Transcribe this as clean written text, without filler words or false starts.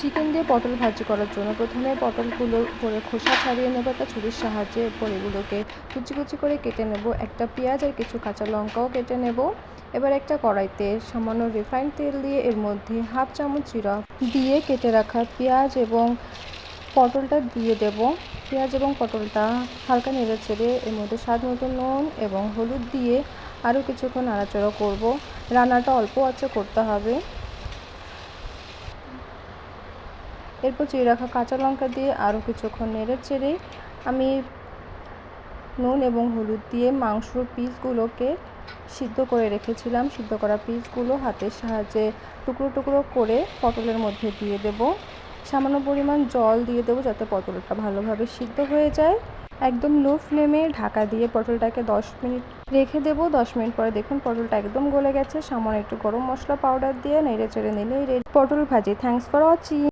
Chicken দিয়ে পটল ভাজি করার জন্য প্রথমে পটলগুলো উপরে খোসা ছাড়িয়ে নেব একটা ছুরির সাহায্যে। এরপর এগুলোকে কুচি কুচি করে কেটে নেব। একটা পেঁয়াজ আর কিছু কাঁচা লঙ্কাও কেটে নেব। এবার একটা কড়াইতে সামান্য রিফাইন্ড তেল দিয়ে এর মধ্যে হাফ চামচ জিরা দিয়ে কেটে রাখা পেঁয়াজ এবং পটলটা দিয়ে দেব। পেঁয়াজ এবং পটলটা হালকা নেড়ে চেড়ে এর মধ্যে স্বাদ মতো নুন এবং হলুদ দিয়ে আরও কিছুক্ষণ নাড়াচাড়া করব। রান্নাটা অল্প আঁচে করতে হবে। এরপর চিড়ে রাখা কাঁচা লঙ্কা দিয়ে আরও কিছুক্ষণ নেড়ে চেড়ে আমি নুন এবং হলুদ দিয়ে মাংসর পিসগুলোকে সিদ্ধ করে রেখেছিলাম। সিদ্ধ করা পিসগুলো হাতের সাহায্যে টুকরো টুকরো করে পটলের মধ্যে দিয়ে দেব। সামান্য পরিমাণ জল দিয়ে দেবো যাতে পটলটা ভালোভাবে সিদ্ধ হয়ে যায়। একদম লো ফ্লেমে ঢাকা দিয়ে পটলটাকে 10 মিনিট রেখে দেবো। 10 মিনিট পরে দেখুন পটলটা একদম গলে গেছে। সামান্য একটু গরম মশলা পাউডার দিয়ে নেড়ে চেড়ে নিলেই রেডি পটল ভাজি। Thanks for watching.